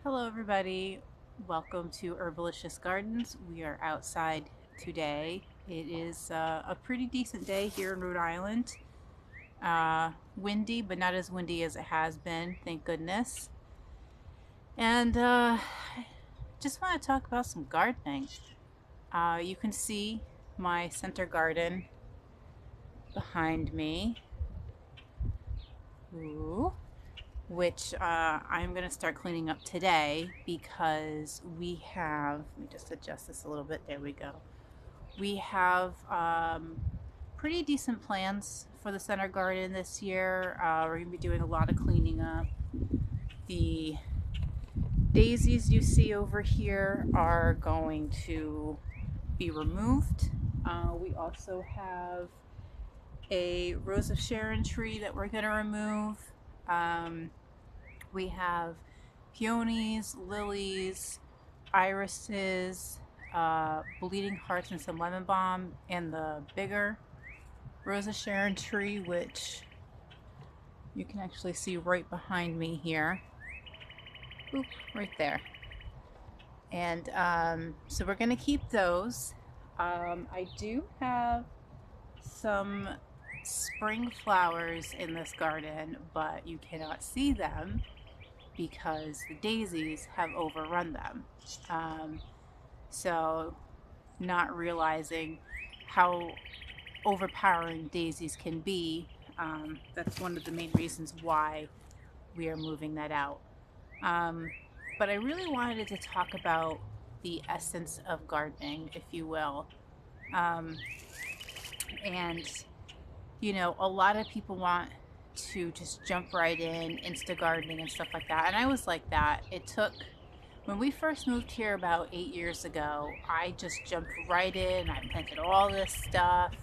Hello everybody, welcome to Herbalicious Gardens. We are outside today. It is a pretty decent day here in Rhode Island. Windy, but not as windy as it has been, thank goodness. And just want to talk about some gardening. You can see my center garden behind me. Ooh. Which I'm going to start cleaning up today because we have, let me just adjust this a little bit, there we go. We have pretty decent plans for the center garden this year. We're going to be doing a lot of cleaning up. The daisies you see over here are going to be removed. We also have a Rose of Sharon tree that we're going to remove. We have peonies, lilies, irises, bleeding hearts, and some lemon balm, and the bigger Rose of Sharon tree, which you can actually see right behind me here. Oop, right there. And so we're going to keep those. I do have some spring flowers in this garden, but you cannot see them because the daisies have overrun them. So not realizing how overpowering daisies can be, that's one of the main reasons why we are moving that out. But I really wanted to talk about the essence of gardening, if you will. And, you know, a lot of people want to just jump right in, insta gardening and stuff like that. And I was like that. When we first moved here about 8 years ago, I just jumped right in. I planted all this stuff,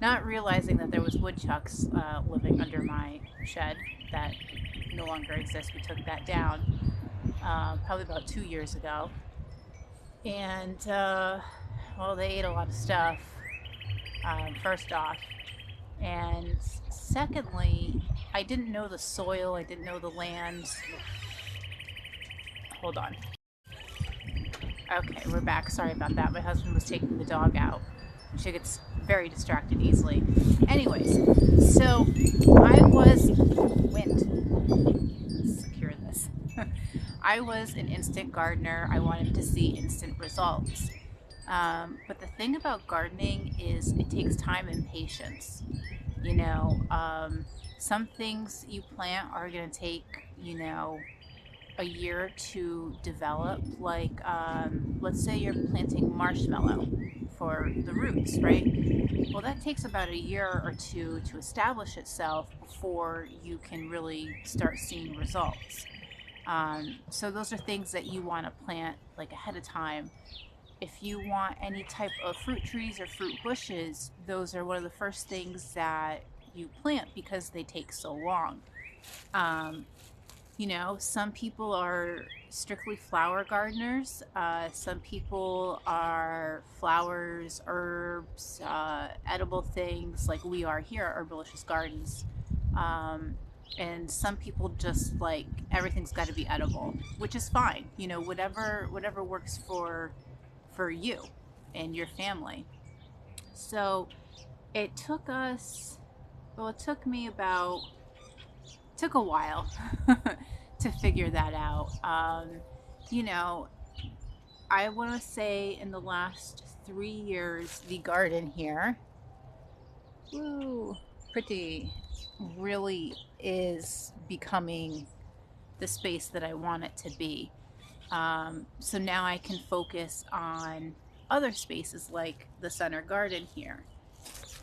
not realizing that there was woodchucks living under my shed that no longer exists. We took that down probably about 2 years ago. And, well, they ate a lot of stuff, first off. And secondly, I didn't know the soil, I didn't know the land. Hold on. Okay, we're back. Sorry about that. My husband was taking the dog out. She gets very distracted easily. Anyways, so I was secure this. I was an instant gardener. I wanted to see instant results. But the thing about gardening is it takes time and patience. You know, some things you plant are going to take, you know, a year to develop. Like, let's say you're planting marshmallow for the roots, right? Well, that takes about a year or two to establish itself before you can really start seeing results. So those are things that you want to plant like ahead of time. If you want any type of fruit trees or fruit bushes, those are one of the first things that you plant because they take so long. Um, you know, some people are strictly flower gardeners. Some people are flowers, herbs, edible things like we are here at Herbalicious Gardens. And some people just like everything's got to be edible, which is fine. You know, whatever works for you and your family. So it took us, well, it took me about took a while to figure that out. You know, I want to say in the last 3 years, the garden here, woo, pretty, really is becoming the space that I want it to be. So now I can focus on other spaces like the center garden here.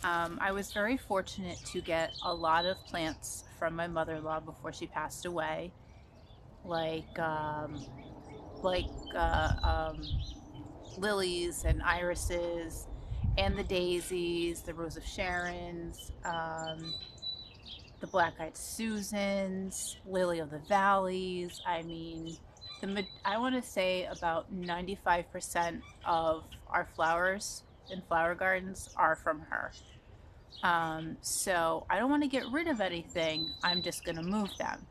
I was very fortunate to get a lot of plants from my mother-in-law before she passed away, like like uh, um, lilies and irises, and the daisies, the Rose of Sharons, the black-eyed Susans, lily of the valleys. I mean, I want to say about 95% of our flowers in flower gardens are from her. So I don't want to get rid of anything. I'm just going to move them.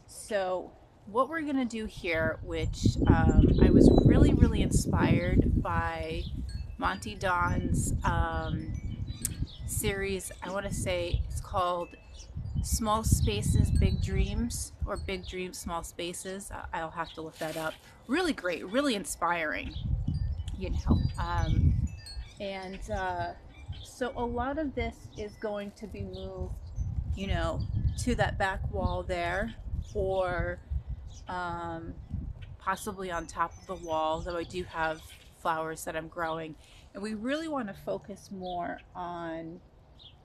So what we're gonna do here, which I was really inspired by Monty Don's series. I want to say it's called Small Spaces, Big Dreams, or Big Dreams, Small Spaces. I'll have to look that up. Really great, really inspiring, you know. And so a lot of this is going to be moved, you know, to that back wall there, or um, possibly on top of the wall, though I do have flowers that I'm growing. And we really want to focus more on,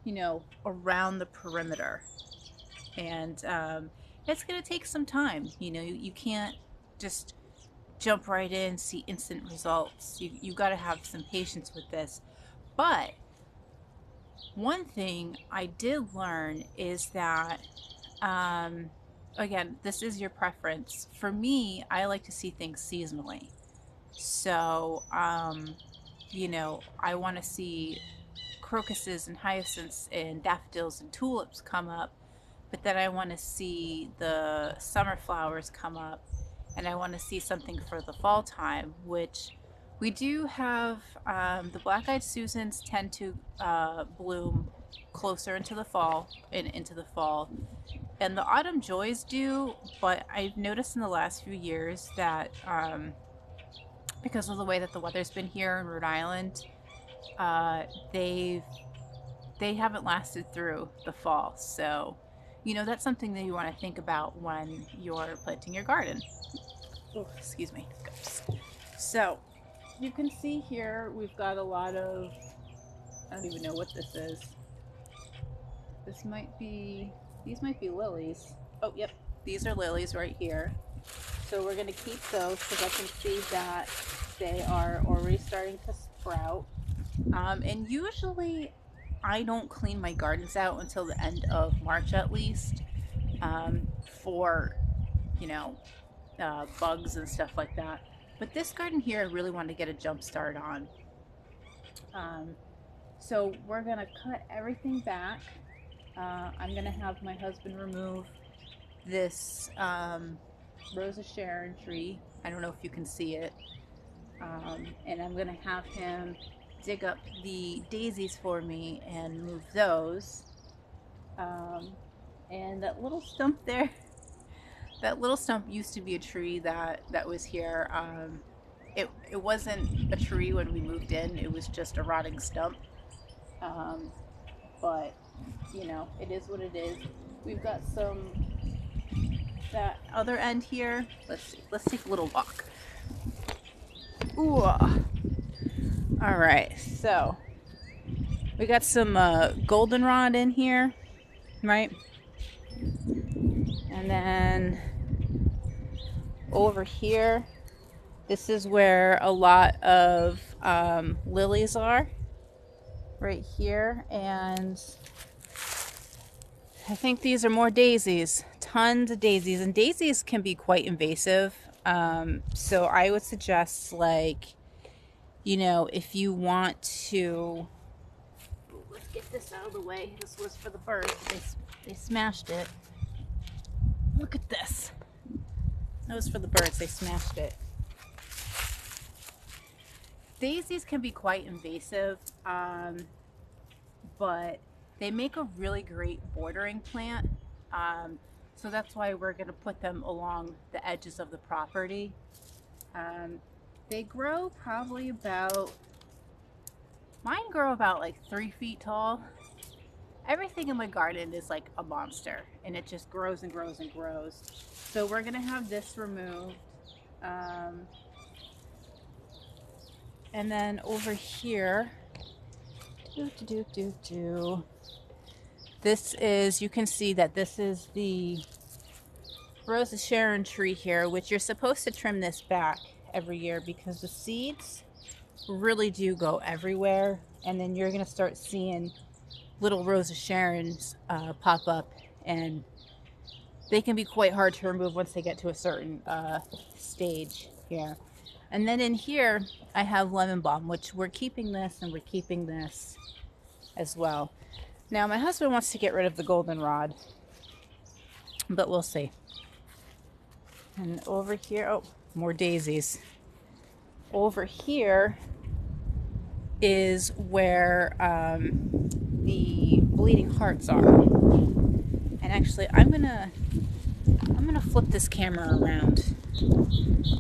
you know, around the perimeter. And it's going to take some time. You know, you can't just jump right in, see instant results. You got to have some patience with this. But one thing I did learn is that, um, again, this is your preference. For me, I like to see things seasonally. So, you know, I want to see crocuses and hyacinths and daffodils and tulips come up, but then I want to see the summer flowers come up, and I want to see something for the fall time, which we do have. The black-eyed Susans tend to bloom closer into the fall and into the fall, and the autumn joys do. But I've noticed in the last few years that because of the way that the weather's been here in Rhode Island, uh, they've they haven't lasted through the fall. So, you know, that's something that you want to think about when you're planting your garden. Oh, excuse me. So, you can see here we've got a lot of, I don't even know what this is. This might be, these might be lilies. Oh, yep, these are lilies right here. So we're going to keep those because I can see that they are already starting to sprout. And usually I don't clean my gardens out until the end of March at least, for, you know, bugs and stuff like that. But this garden here, I really want to get a jump start on. Um, so we're going to cut everything back. I'm going to have my husband remove this Rose of Sharon tree. I don't know if you can see it. And I'm going to have him dig up the daisies for me and move those. Um, and that little stump there, that little stump used to be a tree that was here. It wasn't a tree when we moved in. It was just a rotting stump. Um, but you know, it is what it is. We've got some that other end here. Let's see. Let's take a little walk. Ooh. All right. So we got some goldenrod in here, right? And then over here, this is where a lot of lilies are, right here. And I think these are more daisies, tons of daisies. And daisies can be quite invasive. So I would suggest, like, you know, if you want to, let's get this out of the way. This was for the birds. They smashed it. Look at this. That was for the birds. They smashed it. Daisies can be quite invasive, but they make a really great bordering plant. So that's why we're going to put them along the edges of the property. They grow probably about, mine grow about like 3 feet tall. Everything in my garden is like a monster, and it just grows and grows and grows. So we're gonna have this removed. And then over here, this is, you can see that this is the Rose of Sharon tree here, which you're supposed to trim this back every year because the seeds really do go everywhere. And then you're gonna start seeing little Rose of Sharons pop up, and they can be quite hard to remove once they get to a certain stage here. And then in here, I have lemon balm, which we're keeping this and we're keeping this as well. Now, my husband wants to get rid of the goldenrod, but we'll see. And over here, oh, more daisies. Over here is where the bleeding hearts are. And actually, I'm gonna flip this camera around.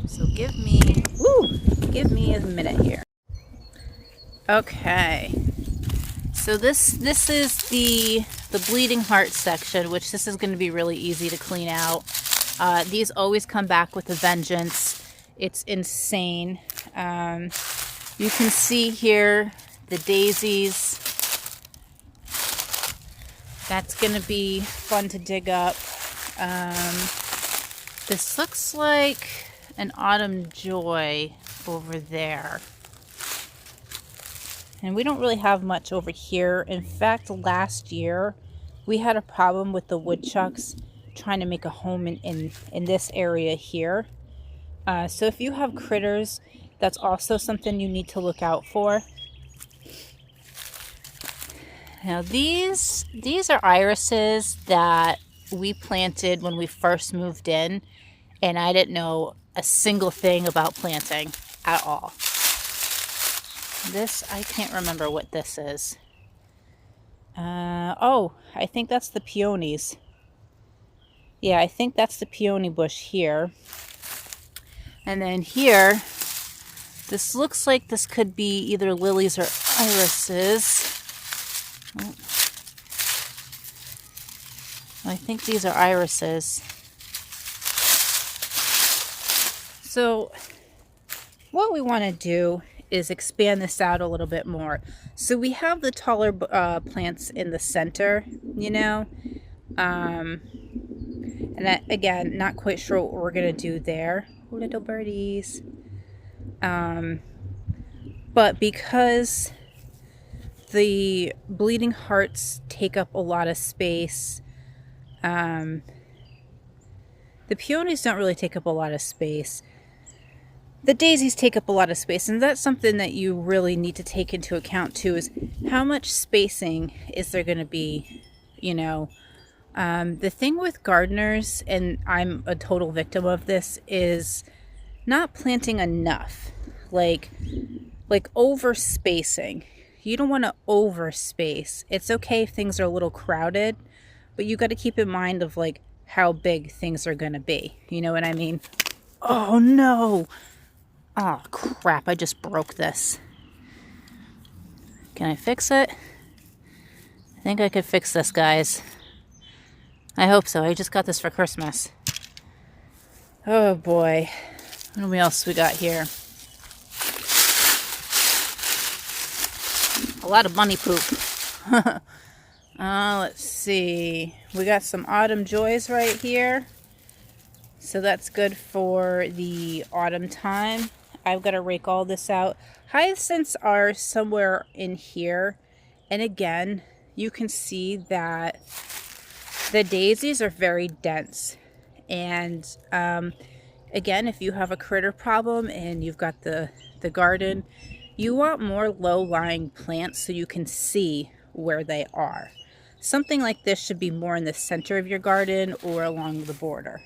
So give me a minute here. Okay. So this is the bleeding heart section, which this is going to be really easy to clean out. These always come back with a vengeance. It's insane. You can see here the daisies. That's going to be fun to dig up. This looks like an autumn joy over there. And we don't really have much over here. In fact, last year we had a problem with the woodchucks trying to make a home in this area here. So if you have critters, that's also something you need to look out for. Now these are irises that we planted when we first moved in, and I didn't know a single thing about planting at all. This, I can't remember what this is. Oh, I think that's the peonies. Yeah, I think that's the peony bush here. And then here, this looks like this could be either lilies or irises. Oh. I think these are irises. So what we want to do is expand this out a little bit more. So we have the taller plants in the center, you know, and that, again, not quite sure what we're gonna do there. Oh, little birdies. But because the bleeding hearts take up a lot of space, the peonies don't really take up a lot of space. The daisies take up a lot of space, and that's something that you really need to take into account too, is how much spacing is there going to be, you know. The thing with gardeners, and I'm a total victim of this, is not planting enough, like over spacing. You don't want to overspace. It's okay if things are a little crowded, but you got to keep in mind of like how big things are going to be. You know what I mean? Oh no! Oh crap, I just broke this. Can I fix it? I think I could fix this, guys. I hope so. I just got this for Christmas. Oh boy. What else we got here? A lot of bunny poop. Let's see. We got some autumn joys right here. So that's good for the autumn time. I've got to rake all this out. Hyacinths are somewhere in here. And again, you can see that the daisies are very dense. And again, if you have a critter problem and you've got the garden, you want more low-lying plants so you can see where they are. Something like this should be more in the center of your garden or along the border.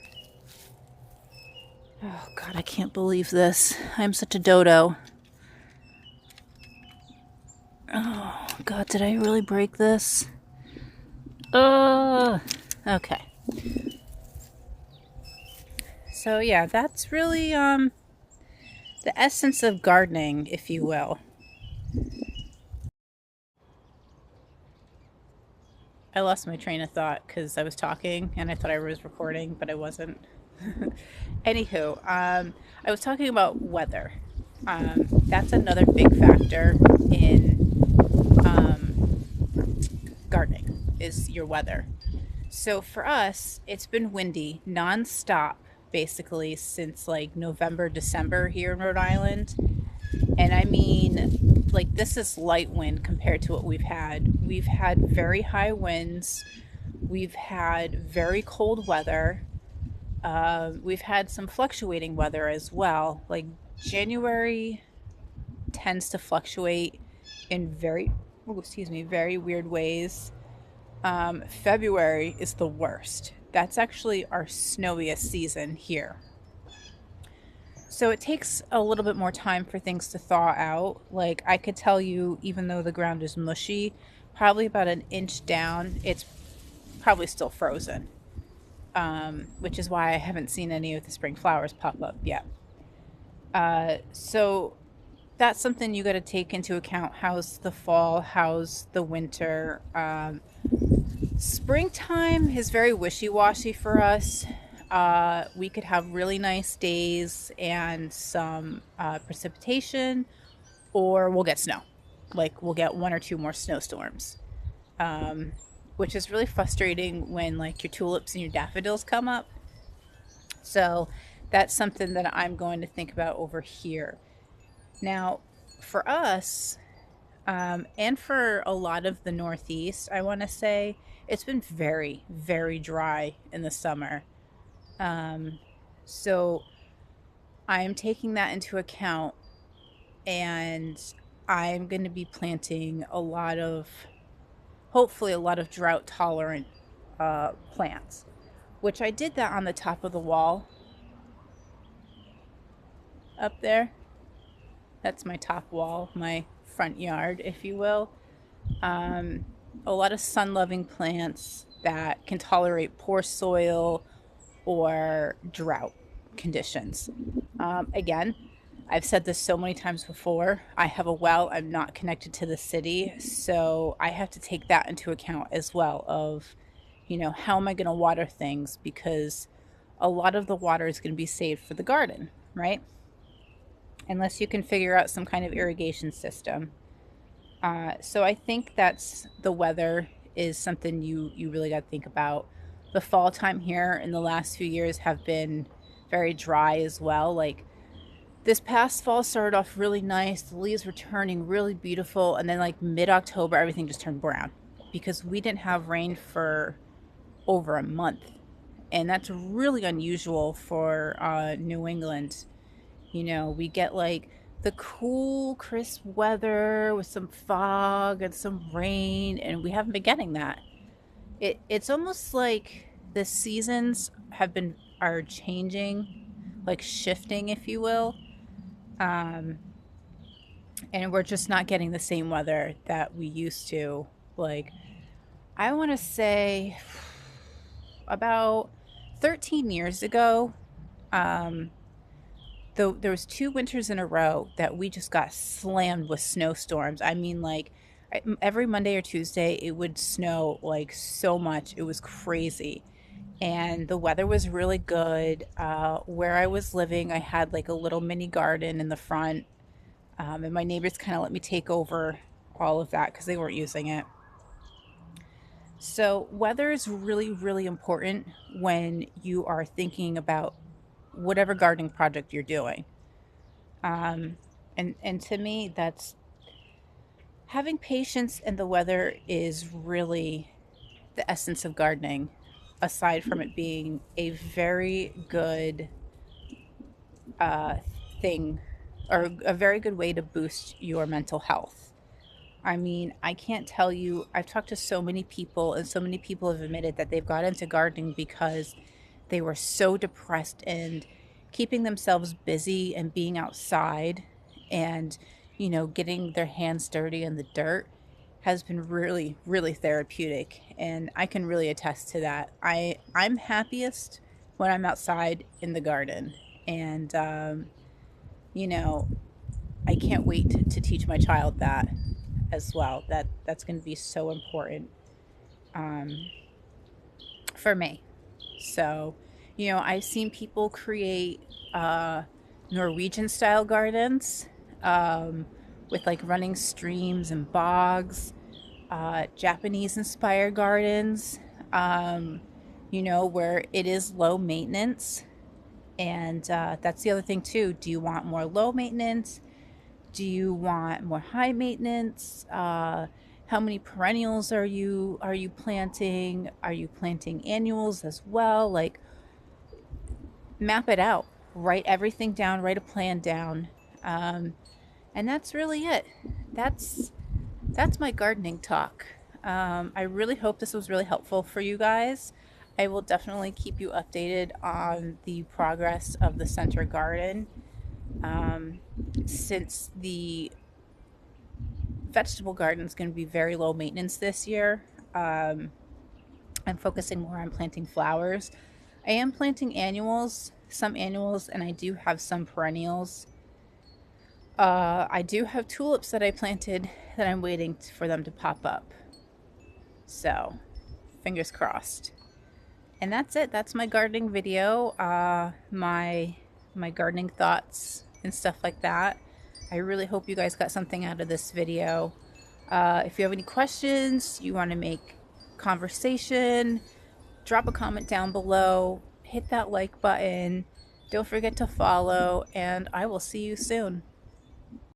Oh God, I can't believe this. I'm such a dodo. Oh God, did I really break this? Okay. So yeah, that's really the essence of gardening, if you will. I lost my train of thought because I was talking and I thought I was recording, but I wasn't. Anywho, I was talking about weather. That's another big factor in gardening, is your weather. So for us, it's been windy nonstop basically since like November, December here in Rhode Island. And I mean, like, this is light wind compared to what we've had. We've had very high winds. We've had very cold weather. We've had some fluctuating weather as well. Like, January tends to fluctuate in very weird ways. February is the worst. That's actually our snowiest season here So it takes a little bit more time for things to thaw out. Like I could tell you, even though the ground is mushy, probably about an inch down, it's probably still frozen. Which is why I haven't seen any of the spring flowers pop up yet. So that's something you got to take into account. How's the fall? How's the winter? Springtime is very wishy washy for us. We could have really nice days and some precipitation, or we'll get snow. Like we'll get one or two more snowstorms, um, which is really frustrating when like your tulips and your daffodils come up. So that's something that I'm going to think about over here. Now, for us, and for a lot of the Northeast, I want to say it's been very, very dry in the summer. Um, so I'm taking that into account, and I'm going to be planting a lot of, hopefully, a lot of drought tolerant plants, which I did that on the top of the wall up there. That's my top wall, my front yard, if you will. Um, a lot of sun loving plants that can tolerate poor soil or drought conditions. Again, I've said this so many times before. I have a well, I'm not connected to the city, so I have to take that into account as well of, how am I going to water things because a lot of the water is going to be saved for the garden, right? Unless you can figure out some kind of irrigation system. So I think that's the weather is something you really got to think about. The fall time here in the last few years have been very dry as well. Like this past fall started off really nice. The leaves were turning really beautiful, and then like mid October, everything just turned brown because we didn't have rain for over a month, and that's really unusual for New England. We get like the cool, crisp weather with some fog and some rain, and we haven't been getting that. It's almost like the seasons are changing, like shifting, if you will, um, and we're just not getting the same weather that we used to. Like I want to say about 13 years ago. Um, though there was 2 winters in a row that we just got slammed with snowstorms. I mean, like every Monday or Tuesday, it would snow like so much. It was crazy. And the weather was really good. Where I was living, I had like a little mini garden in the front. And my neighbors kind of let me take over all of that because they weren't using it. So, weather is really, really important when you are thinking about whatever gardening project you're doing. Um, and to me, that's having patience in the weather is really the essence of gardening, aside from it being a very good uh, thing or a very good way to boost your mental health. I mean, I can't tell you, I've talked to so many people, and so many people have admitted that they've got into gardening because they were so depressed, and keeping themselves busy and being outside and, getting their hands dirty in the dirt has been really, really therapeutic. And I can really attest to that. I'm happiest when I'm outside in the garden. And, you know, I can't wait to teach my child that as well. That's going to be so important um, for me. So, I've seen people create Norwegian style gardens um, with like running streams and bogs, Japanese inspired gardens, um, where it is low maintenance. And that's the other thing too. Do you want more low maintenance? Do you want more high maintenance? How many perennials are you planting? Are you planting annuals as well? Like map it out, write everything down, write a plan down, um, and that's really it. That's my gardening talk. I really hope this was really helpful for you guys. I will definitely keep you updated on the progress of the center garden. Since the vegetable garden is going to be very low maintenance this year, I'm focusing more on planting flowers. I am planting annuals, some annuals, and I do have some perennials. I do have tulips that I planted that I'm waiting for them to pop up. So, fingers crossed. And that's it. That's my gardening video. My gardening thoughts and stuff like that. I really hope you guys got something out of this video. If you have any questions, you want to make conversation, drop a comment down below, hit that like button, don't forget to follow, and I will see you soon.